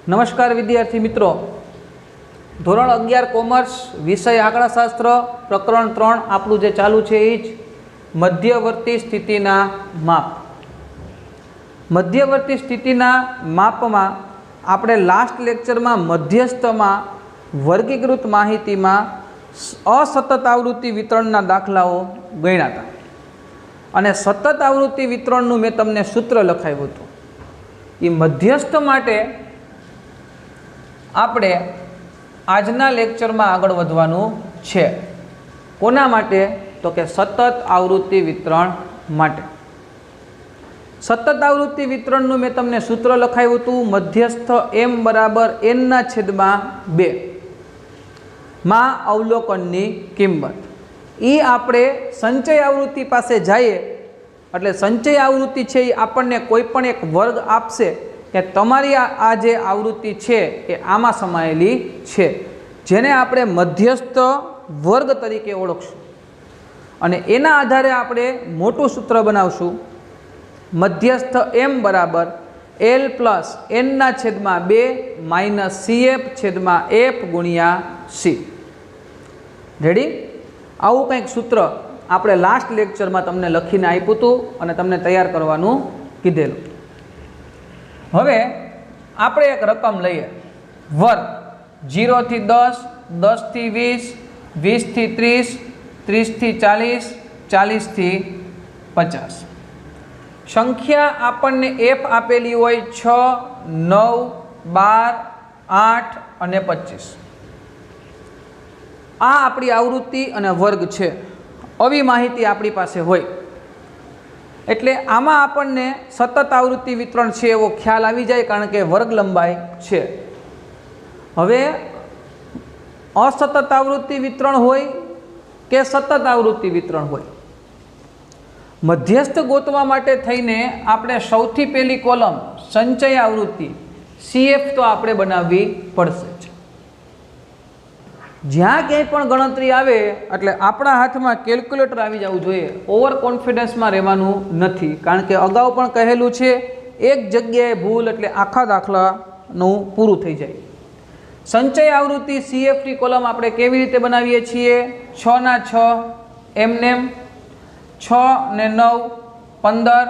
नमस्कार विद्यार्थी मित्रों, धोरण 11 कॉमर्स विषय आंकड़ाशास्त्र प्रकरण 3 आपणुं जे चालू छे ए ज मध्यवर्ती स्थितिना माप। मध्यवर्ती स्थितिना मापमां आपणे लास्ट लेक्चर में मध्यस्थ में वर्गीकृत माहिती में असतत आवृत्ति वितरणना दाखलाओ गण्या हता अने सतत आवृत्ति वितरणनुं मैं तमने सूत्र लखाव्युं हतुं। ए मध्यस्थ माटे આપણે આજના લેક્ચરમાં આગળ વધવાનું છે। કોના માટે? તો કે સતત આવૃત્તિ વિતરણ માટે। સતત આવૃત્તિ વિતરણનું મેં તમને સૂત્ર લખાવ્યું હતું, મધ્યસ્થ m બરાબર n/2 માં અવલોકનની કિંમત। એ આપણે સંચય આવૃત્તિ પાસે જઈએ એટલે સંચય આવૃત્તિ છે એ આપણને કોઈ પણ એક વર્ગ આપશે કે તમારી આ જે આવૃત્તિ છે એ આમાં સમાયેલી છે, જેને આપણે મધ્યસ્થ વર્ગ તરીકે ઓળખશું અને એના આધારે આપણે મોટું સૂત્ર બનાવશું। મધ્યસ્થ m બરાબર l plus n/2 minus cf/f ગુણ્યા c। રેડી? આવું કંઈક સૂત્ર આપણે લાસ્ટ લેક્ચરમાં તમને લખીને આપ્યું હતું અને તમને તૈયાર કરવાનું કીધેલું। હવે આપણે એક રકમ લઈએ, વર્ગ 0 થી 10, 10 થી 20, 20 થી 30, 30 થી 40, 40 થી 50। સંખ્યા આપણને f આપેલી હોય 6, 9, 12, 8 અને 25। આ આપણી આવૃત્તિ અને વર્ગ છે। આવી માહિતી આપણી પાસે હોય એટલે આમાં આપણને સતત આવૃત્તિ વિતરણ છે એવો ખ્યાલ આવી જાય, કારણ કે વર્ગ લંબાઈ છે। હવે અસતત આવૃત્તિ વિતરણ હોય કે સતત આવૃત્તિ વિતરણ હોય, મધ્યસ્થ ગોતવા માટે થઈને આપણે સૌથી પહેલી કોલમ સંચય આવૃત્તિ CF તો આપણે બનાવવી પડશે જ। જ્યાં ક્યાંય પણ ગણતરી આવે એટલે આપણા હાથમાં કેલ્ક્યુલેટર આવી જવું જોઈએ। ઓવર કોન્ફિડન્સમાં રહેવાનું નથી, કારણ કે અગાઉ પણ કહેલું છે એક જગ્યાએ ભૂલ એટલે આખા દાખલાનું પૂરું થઈ જાય। સંચય આવૃત્તિ CF ની કોલમ આપણે કેવી રીતે બનાવીએ છીએ? 6/6 એમનેમ, 6 ને 9 15,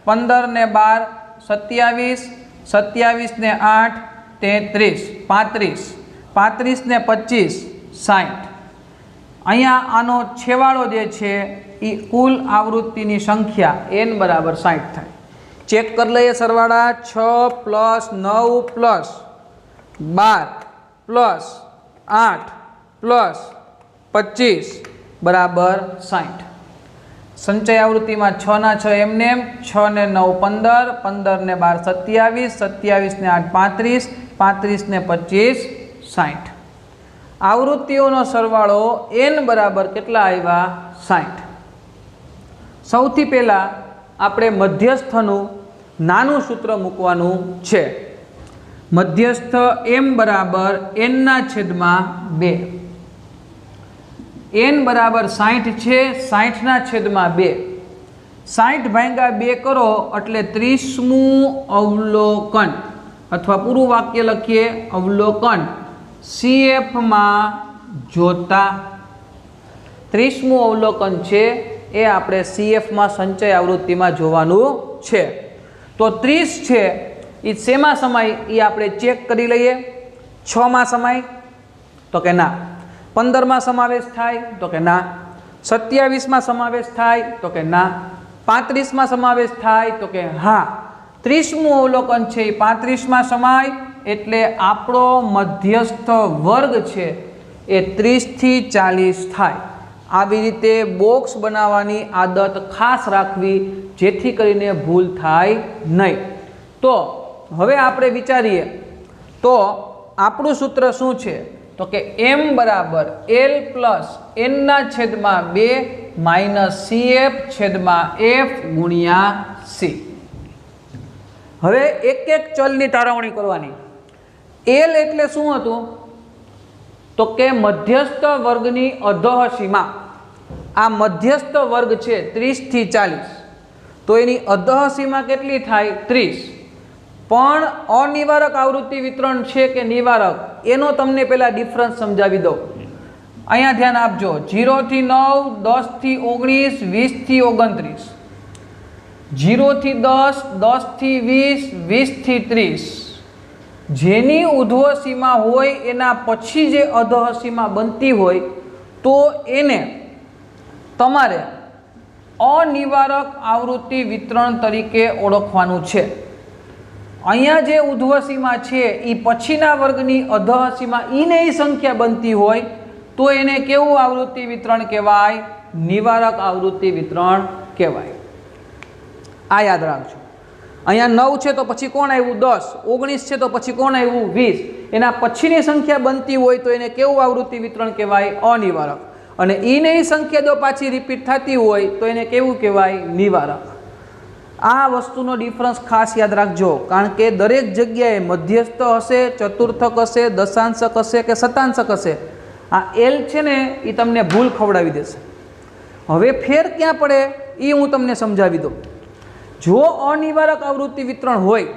15 ને 12 27, 27 ને 8 33, 35, 35 ને 25 60। અહીંયા આનો છેવાડો જે છે એ કુલ આવૃત્તિની સંખ્યા n બરાબર 60 થાય। ચેક કરી લઈએ સરવાળા। 6 પ્લસ 9 પ્લસ 12 પ્લસ 8 પ્લસ 25 બરાબર 60। સંચય આવૃત્તિમાં 6/6 એમનેમ, 6 ને 9 15, 15 ને 12 27, 27 ને 8 35, 35 ને 25 60। આવૃત્તિઓનો સરવાળો n બરાબર કેટલા આવ્યા? 60। સૌથી પહેલાં આપણે મધ્યસ્થનું નાનું સૂત્ર મૂકવાનું છે। મધ્યસ્થ m બરાબર n/2। n બરાબર 60 છે, 60/2। 60 ભાગ્યા 2 કરો એટલે 30મું અવલોકન અથવા પૂરું વાક્ય લખીએ અવલોકન CF માં જોતા। 30મું અવલોકન છે એ આપણે CF માં સંચય આવૃત્તિમાં જોવાનું છે। તો 30 છે એ શેમાં સમાય એ આપણે ચેક કરી લઈએ। 6માં સમાય? તો કે ના। 15માં સમાવેશ થાય? તો કે ના। 27માં સમાવેશ થાય? તો કે ના। 35માં સમાવેશ થાય? તો કે હા। 30મું અવલોકન છે એ 35માં સમાય એટલે આપણો મધ્યસ્થ વર્ગ છે એ 30 થી 40 થાય। આવી રીતે બોક્સ બનાવવાની આદત ખાસ રાખવી, જેથી કરીને ભૂલ થાય નહીં। તો હવે આપણે વિચારીએ તો આપણું સૂત્ર શું છે? તો કે m બરાબર l plus n/2 minus cf/f ગુણ્યા c। હવે એક એક ચલની તારવણી કરવાની। l એટલે શું હતું? તો કે મધ્યસ્થ વર્ગની અધઃ સીમા। આ મધ્યસ્થ વર્ગ છે 30 થી 40, તો એની અધઃ સીમા કેટલી થાય? 30। પણ અનિવારક આવૃત્તિ વિતરણ છે કે નિવારક એનો તમને પહેલા ડિફરન્સ સમજાવી દઉં. અહીંયા ધ્યાન આપજો. 0 થી 9, 10 થી 19, 20 થી 29, 0 થી 10, 10 થી 20, 20 થી 30, જેની ઉધ્વ સીમા હોય એના પછી જે અધઃ સીમા બનતી હોય તો એને તમારે અનિવારક આવૃત્તિ વિતરણ તરીકે ઓળખવાનું છે. અહીંયા જે ઉધ્વ સીમા છે એ પછીના વર્ગની અધઃ સીમા ઈને સંખ્યા બનતી હોય તો એને કેવું આવૃત્તિ વિતરણ કહેવાય? નિવારક આવૃત્તિ વિતરણ કહેવાય. આ યાદ રાખજો. અહીંયા 9 છે તો પછી કોણ આવ્યું? 10. 19 છે તો પછી કોણ આવ્યું? 20. એના પછીની સંખ્યા બનતી હોય તો એને કેવું આવૃત્તિ વિતરણ કહેવાય? અનિવારક. અને ઈને સંખ્યા જો પાછી રિપીટ થતી હોય તો એને કેવું કહેવાય? નિવારક. આ વસ્તુનો ડિફરન્સ ખાસ યાદ રાખજો, કારણ કે દરેક જગ્યાએ મધ્યસ્થ હશે, ચતુર્થક હશે, દશાંશક હશે કે શતાંશક હશે. આ એલ છે ને એ તમને ભૂલ ખવડાવી દેશે. હવે ફેર ક્યાં પડે એ હું તમને સમજાવી દઉં. જો અનિવારક આવૃત્તિ વિતરણ હોય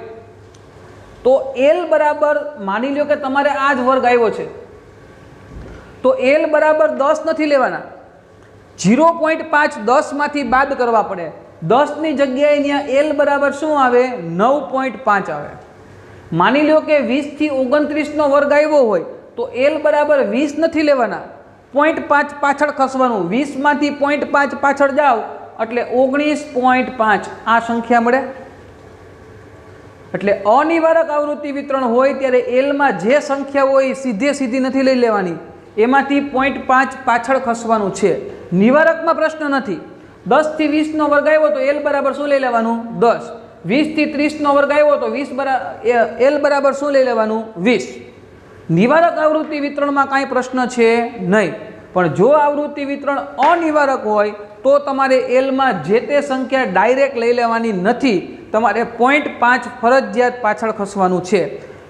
તો એલ બરાબર, માની લો કે તમારે આ જ વર્ગ આવ્યો છે તો એલ બરાબર 10 નથી લેવાના. 0.5 10માંથી બાદ કરવા પડે. 10ની જગ્યાએ ત્યાં એલ બરાબર શું આવે? 9.5 આવે. માની લો કે 20 થી 29નો વર્ગ આવ્યો હોય તો એલ બરાબર 20 નથી લેવાના, 0.5 પાછળ ખસવાનું. 20માંથી 0.5 પાછળ જાઓ એટલે 19.5 આ સંખ્યા મળે. એટલે અનિવારક આવૃત્તિ વિતરણ હોય ત્યારે એલમાં જે સંખ્યા હોય એ સીધી નથી લઈ લેવાની, એમાંથી 0.5 પાછળ ખસવાનું છે. નિવારકમાં પ્રશ્ન નથી. 10 થી 20નો વર્ગ આવ્યો તો એલ બરાબર શું લઈ લેવાનું? 10. 20 થી 30નો વર્ગ આવ્યો તો એલ બરાબર શું લઈ લેવાનું? 20. નિવારક આવૃત્તિ વિતરણમાં કાંઈ પ્રશ્ન છે નહીં. પણ જો આવૃત્તિ વિતરણ અનિવારક હોય તો તમારે એલમાં જે તે સંખ્યા ડાયરેક્ટ લઈ લેવાની નથી, તમારે 0.5 ફરજિયાત પાછળ ખસવાનું છે.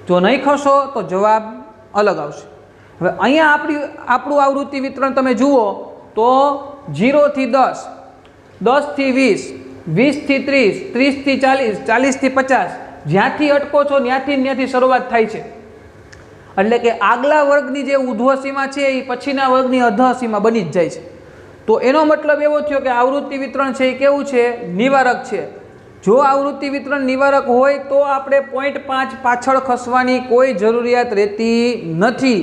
જો નહીં ખસો તો જવાબ અલગ આવશે. હવે અહીંયા આપણું આવૃત્તિ વિતરણ તમે જુઓ તો 0 થી 10, 10 થી 20, 20 થી 30, 30 થી 40, 40 થી 50, જ્યાંથી અટકો છો ત્યાંથી શરૂઆત થાય છે. એટલે કે આગલા વર્ગની જે ઉધ્વ સીમા છે એ પછીના વર્ગની અધઃ સીમા બની જ જાય છે. તો એનો મતલબ એવો થયો કે આવૃત્તિ વિતરણ છે એ કેવું છે? નિવારક છે. જો આવૃત્તિ વિતરણ નિવારક હોય તો આપણે 0.5 પાછળ ખસવાની કોઈ જરૂરિયાત રહેતી નથી.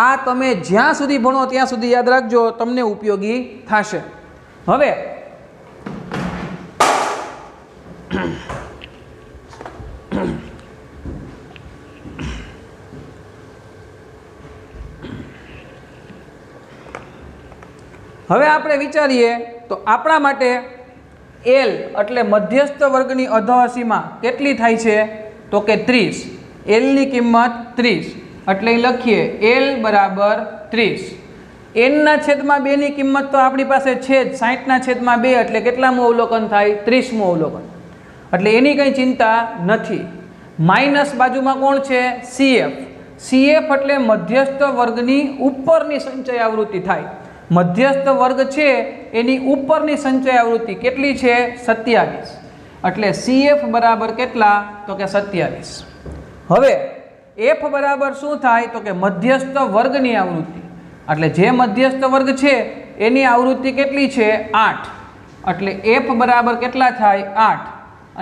આ તમે જ્યાં સુધી ભણો ત્યાં સુધી યાદ રાખજો, તમને ઉપયોગી થશે. હવે આપણે વિચારીએ તો આપણા માટે એલ એટલે મધ્યસ્થ વર્ગની અધઃ સીમા કેટલી થાય છે? તો કે 30. એલની કિંમત 30 એટલે લખીએ એલ બરાબર 30. એનના છેદમાં 2ની કિંમત તો આપણી પાસે છે જ, 60ના છેદમાં 2 એટલે કેટલામું અવલોકન થાય? 30મું અવલોકન. એટલે એની કંઈ ચિંતા નથી. માઇનસ બાજુમાં કોણ છે? સીએફ. સીએફ એટલે મધ્યસ્થ વર્ગની ઉપરની સંચય આવૃત્તિ થાય. મધ્યસ્થ વર્ગ છે એની ઉપરની સંચય આવૃત્તિ કેટલી છે? 27. એટલે સીએફ બરાબર કેટલા? તો કે 27. હવે એફ બરાબર શું થાય? તો કે મધ્યસ્થ વર્ગની આવૃત્તિ. એટલે જે મધ્યસ્થ વર્ગ છે એની આવૃત્તિ કેટલી છે? 8. એટલે એફ બરાબર કેટલા થાય? 8.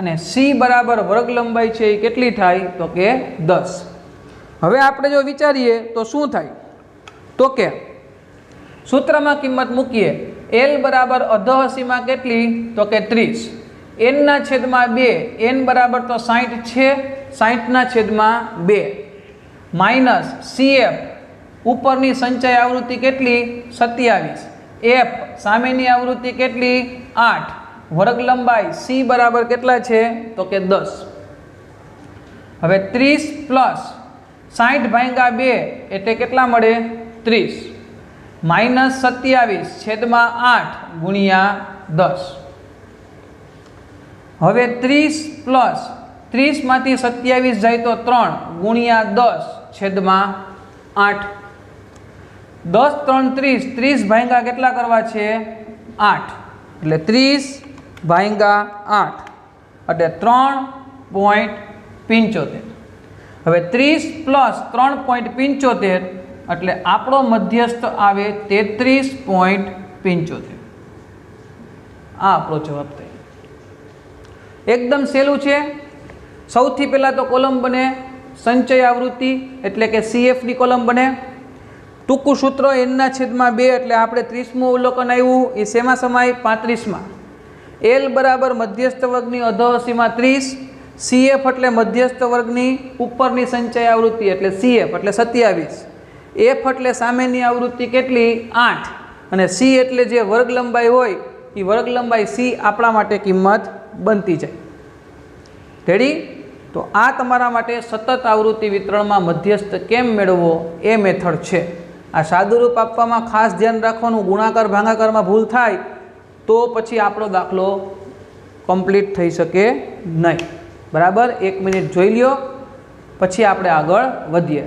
અને સી બરાબર વર્ગ લંબાઈ છે એ કેટલી થાય? તો કે 10. હવે આપણે જો વિચારીએ તો શું થાય? તો કે સૂત્રમાં કિંમત મૂકીએ. એલ બરાબર અધઃ સીમા કેટલી? તો કે 30. એનના છેદમાં 2, એન બરાબર તો 60 છે, 60ના છેદમાં 2 માઇનસ સીએફ ઉપરની સંચય આવૃત્તિ કેટલી? 27. એફ સામેની આવૃત્તિ કેટલી? 8. વર્ગ લંબાઈ સી બરાબર કેટલા છે? તો કે 10. હવે 30 પ્લસ 60 ભાગ્યા 2 એટલે કેટલા મળે? 30. માઇનસ 27 છેદમાં 8 ગુણ્યા 10. હવે 30 પ્લસ 30માંથી 27 જાય તો 3 ગુણ્યા 10 છેદમાં 8. 10 3 30, 30 ભાગ્યા કેટલા કરવા છે? 8. એટલે 30 ભાગ્યા 8 એટલે હવે 30 પ્લસ 3.75 એટલે આપણો મધ્યસ્થ આવે 33.75. આ આપણો જવાબ થયો. એકદમ સહેલું છે. સૌથી પહેલાં તો કોલમ બને સંચય આવૃત્તિ એટલે કે CFની કોલમ બને. ટૂંકું સૂત્ર n/2 એટલે આપણે 30મું અવલોકન આવ્યું એ શેમાં સમાય 35માં. L બરાબર મધ્યસ્થ વર્ગની અધઃસીમા 30, CF એટલે મધ્યસ્થ વર્ગની ઉપરની સંચય આવૃત્તિ એટલે CF એટલે 27, F એટલે સામેની આવૃત્તિ કેટલી 8 અને C એટલે જે વર્ગ લંબાઈ હોય એ વર્ગ લંબાઈ C આપણા માટે કિંમત બનતી જાય. રેડી? તો આ તમારા માટે સતત આવૃત્તિ વિતરણમાં મધ્યસ્થ કેમ મેળવવો એ મેથડ છે. આ સાદુરૂપ આપવામાં ખાસ ધ્યાન રાખવાનું, ગુણાકાર ભાગાકારમાં ભૂલ થાય તો પછી આપણો દાખલો કમ્પ્લીટ થઈ શકે નહીં. બરાબર? 1 મિનિટ જોઈ લ્યો પછી આપણે આગળ વધીએ.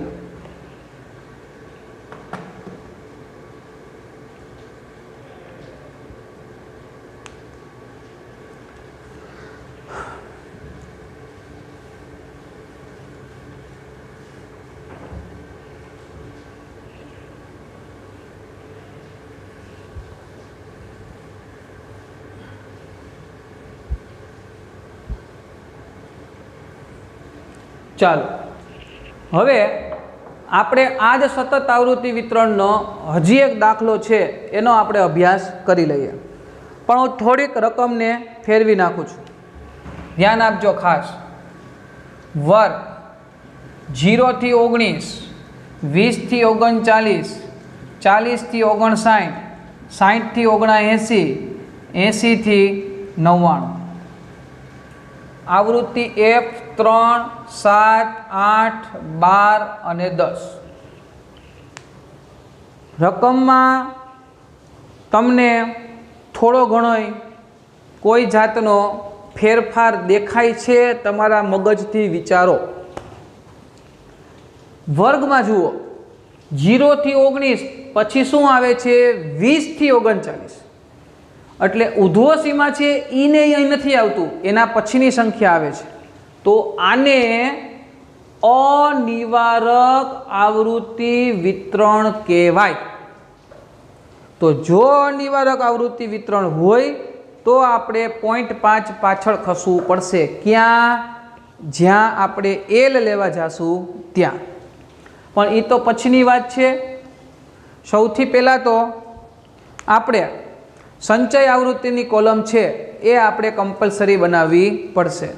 ચાલો હવે આપણે આ જ સતત આવૃત્તિ વિતરણનો હજી એક દાખલો છે એનો આપણે અભ્યાસ કરી લઈએ. પણ હું થોડીક રકમને ફેરવી નાખું છું. ધ્યાન આપજો ખાસ. વર્ગ 0 થી 19, 20 થી 39, 40 થી 59, 60 થી 79, 80 થી 99. આવૃત્તિ F 3, 7, 8, 12 અને 10. રકમમાં તમને થોડો ઘણો કોઈ જાતનો ફેરફાર દેખાય છે તમારા મગજથી વિચારો. વર્ગમાં જુઓ 0 થી 19 પછી શું આવે છે 20 થી 39 એટલે ઉધ્વ સીમા છે ઈને અહીં નથી આવતું, એના પછીની સંખ્યા આવે છે. તો આને અનિવારક આવૃત્તિ વિતરણ કહેવાય. તો જો અનિવારક આવૃત્તિ વિતરણ હોય તો આપણે 0.5 પાછળ ખસવું પડશે. ક્યાં? જ્યાં આપણે L લેવા જાશું ત્યાં. પણ એ તો પછીની વાત છે. સૌથી પહેલાં તો આપણે સંચય આવૃત્તિની કોલમ છે એ આપણે કમ્પલસરી બનાવવી પડશે.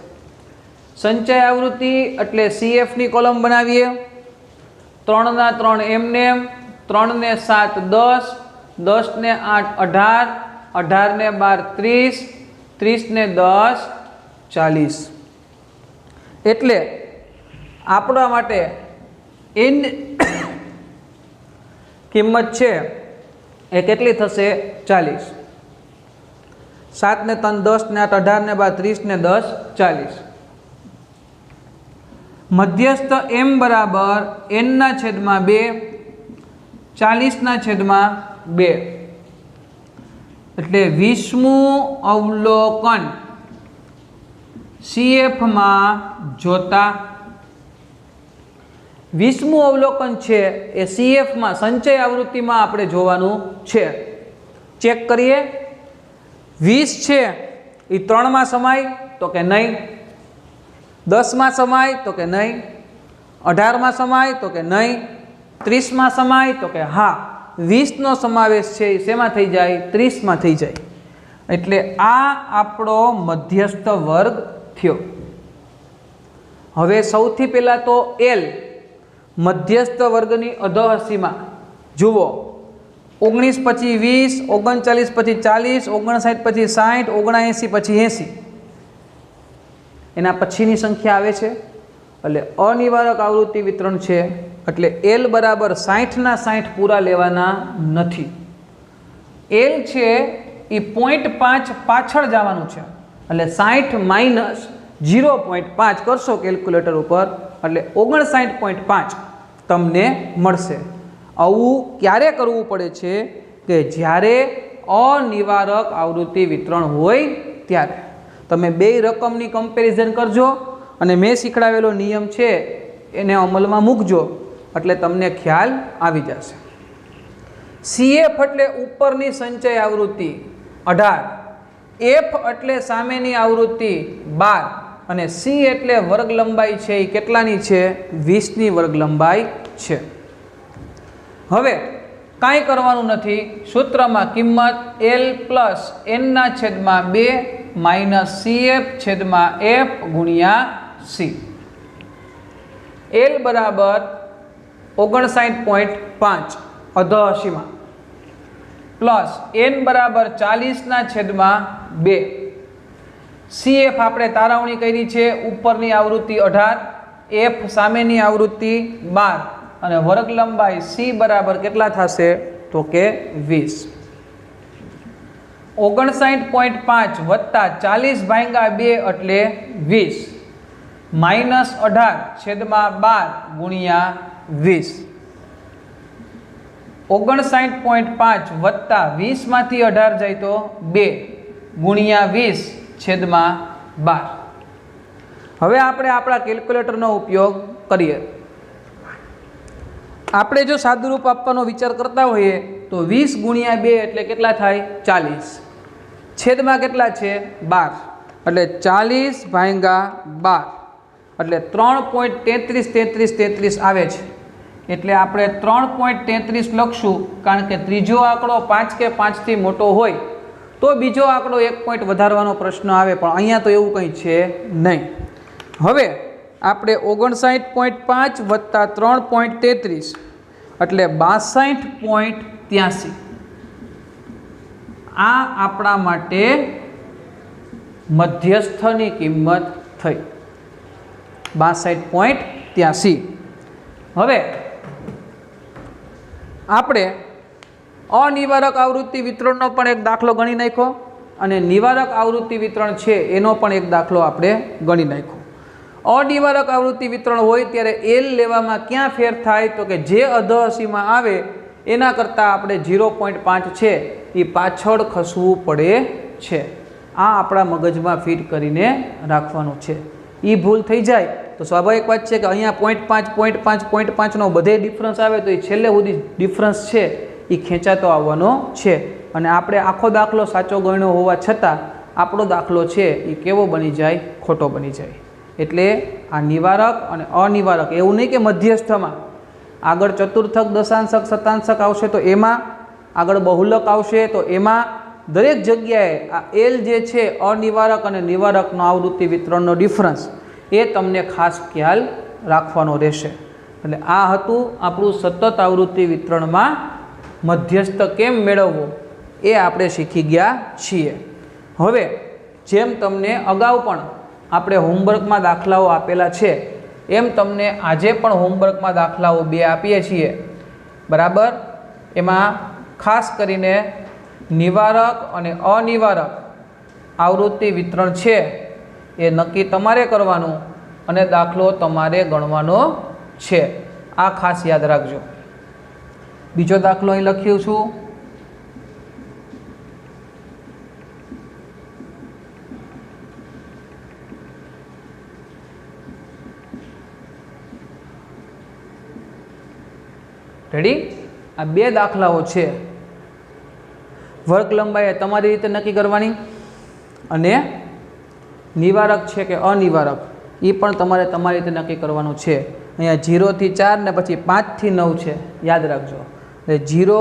સંચય આવૃત્તિ એટલે CFની કોલમ બનાવીએ. 3 ના 3 એમનેમ, 3 ને 7 10, 10 ને 8 18, 18 ને 12 30, 30 ને 10 40. એટલે આપણા માટે n કિંમત છે એ કેટલી થશે 40. 7 ને 3 10 ને 8 18 ને 12 30 ને 10 40. મધ્યસ્થ m બરાબર n/2 40/2 એટલે 20મું અવલોકન CFમાં જોતા. 20મું અવલોકન છે એ CFમાં સંચય આવૃત્તિમાં આપણે જોવાનું છે. ચેક કરીએ. 20 છે એ 3માં સમાય તો કે નહીં, 10માં સમાય તો કે નહીં, 18માં સમાય તો કે નહીં, 30માં સમાય તો કે હા. 20નો સમાવેશ છે એ શેમાં થઈ જાય 30માં થઈ જાય. એટલે આ આપણો મધ્યસ્થ વર્ગ થયો. હવે સૌથી પહેલાં તો L મધ્યસ્થ વર્ગની અધઃસીમા જુઓ. 19 પછી 20, 39 પછી 40, 59 પછી 60, 79 પછી 80. એના પછીની સંખ્યા આવે છે એટલે અનિવારક આવૃત્તિ વિતરણ છે. એટલે L બરાબર 60/60 પૂરા લેવાના નથી. L છે એ 0.5 પાછળ જવાનું છે. એટલે 60 માઇનસ 0.5 કરશો કેલ્ક્યુલેટર ઉપર એટલે 59.5 તમને મળશે. આવું ક્યારે કરવું પડે છે કે જ્યારે અનિવારક આવૃત્તિ વિતરણ હોય ત્યારે. તમે બે રકમની કમ્પેરિઝન કરજો અને મેં શીખડાવેલો નિયમ છે એને અમલમાં મૂકજો એટલે તમને ખ્યાલ આવી જશે. CF એટલે ઉપરની સંચય આવૃત્તિ 18, F એટલે સામેની આવૃત્તિ 12 અને C એટલે વર્ગ લંબાઈ છે એ કેટલાની છે? 20ની વર્ગ લંબાઈ છે. હવે કાંઈ કરવાનું નથી. સૂત્રમાં કિંમત L plus N/2 minus CF/F ગુણ્યા C. L બરાબર 59.5 અધઃસીમા પ્લસ N બરાબર 40/2. CF આપણે તારવણી કરી છે, ઉપરની આવૃત્તિ 18, F સામેની આવૃત્તિ 12 અને વર્ગ લંબાઈ C બરાબર કેટલા થશે? તો કે 20. 59.5 વત્તા 40/2 એટલે 20 માઇનસ 18/12 ગુણ્યા 20. 59.5 વત્તા 20માંથી 18 જાય તો 2 ગુણ્યા 20/12. હવે આપણે આપણા કેલ્ક્યુલેટરનો ઉપયોગ કરીએ. આપણે જો સાદુરૂપ આપવાનો વિચાર કરતા હોઈએ તો 20 ગુણ્યા 2 એટલે કેટલા થાય? 40. છેદમાં કેટલા છે? 12 એટલે 40/12 એટલે 3.33 આવે છે. એટલે આપણે 3.33 લખશું, કારણ કે ત્રીજો આંકડો 5 કે 5થી મોટો હોય તો બીજો આંકડો 1 પોઈન્ટ વધારવાનો પ્રશ્ન આવે, પણ અહીંયા તો એવું કંઈ છે નહીં. હવે આપણે 59.5 વત્તા 3.33 એટલે 62.83. આ આપણા માટે મધ્યસ્થની કિંમત થઈ 62.83. હવે આપણે અનિવારક આવૃત્તિ વિતરણનો પણ એક દાખલો ગણી નાખ્યો અને નિવારક આવૃત્તિ વિતરણ છે એનો પણ એક દાખલો આપણે ગણી નાખ્યો. અનિવારક આવૃત્તિ વિતરણ હોય ત્યારે L લેવામાં ક્યાં ફેર થાય? તો કે જે અધઃસીમા આવે એના કરતાં આપણે 0.5 છે એ પાછળ ખસવું પડે છે. આ આપણા મગજમાં ફિટ કરીને રાખવાનું છે. એ ભૂલ થઈ જાય તો સ્વાભાવિક વાત છે કે અહીંયા 0.5 બધે ડિફરન્સ આવે તો એ છેલ્લે સુધી ડિફરન્સ છે એ ખેંચાતો આવવાનો છે. અને આપણે આખો દાખલો સાચો ગણ્યો હોવા છતાં આપણો દાખલો છે એ કેવો બની જાય? ખોટો બની જાય. એટલે આ નિવારક અને અનિવારક એવું નહીં કે મધ્યસ્થમાં આગળ ચતુર્થક, દશાંશક, શતાંશક આવશે તો એમાં, આગળ બહુલક આવશે તો એમાં, દરેક જગ્યાએ આ L જે છે અનિવારક અને નિવારકનો આવૃત્તિ વિતરણનો ડિફરન્સ એ તમને ખાસ ખ્યાલ રાખવાનો રહેશે. એટલે આ હતું આપણું સતત આવૃત્તિ વિતરણમાં મધ્યસ્થ કેમ મેળવવો એ આપણે શીખી ગયા છીએ. હવે જેમ તમને અગાઉ પણ આપણે હોમવર્કમાં દાખલાઓ આપેલા છે એમ તમને આજે પણ હોમવર્કમાં દાખલાઓ 2 આપીએ છીએ, બરાબર. એમાં ખાસ કરીને નિવારક અને અનિવારક આવૃત્તિ વિતરણ છે એ નક્કી તમારે કરવાનું અને દાખલો તમારે ગણવાનો છે. આ ખાસ યાદ રાખજો. બીજો દાખલો અહીં લખ્યું છું. રેડી? આ 2 દાખલાઓ છે. વર્ગ લંબાઈ તમારી રીતે નક્કી કરવાની અને નિવારક છે કે અનિવારક એ પણ તમારે તમારી રીતે નક્કી કરવાનું છે. અહીંયા 0 થી 4 ને પછી 5 થી 9 છે, યાદ રાખજો. એટલે 0,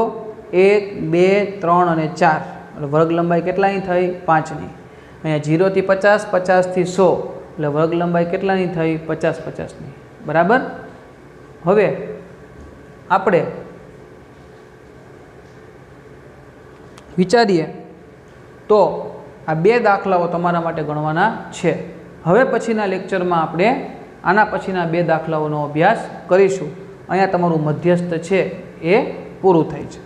1, 2, 3 અને 4 એટલે વર્ગ લંબાઈ કેટલાની થઈ? 5ની. અહીંયા 0 થી 50, 50 થી 100 એટલે વર્ગ લંબાઈ કેટલાની થઈ? 50, 50ની. બરાબર. હવે આપણે વિચારીએ તો આ 2 દાખલાઓ તમારા માટે ગણવાના છે. હવે પછીના લેક્ચરમાં આપણે આના પછીના 2 દાખલાઓનો અભ્યાસ કરીશું. અહીંયા તમારું મધ્યસ્થ છે એ પૂરું થાય છે.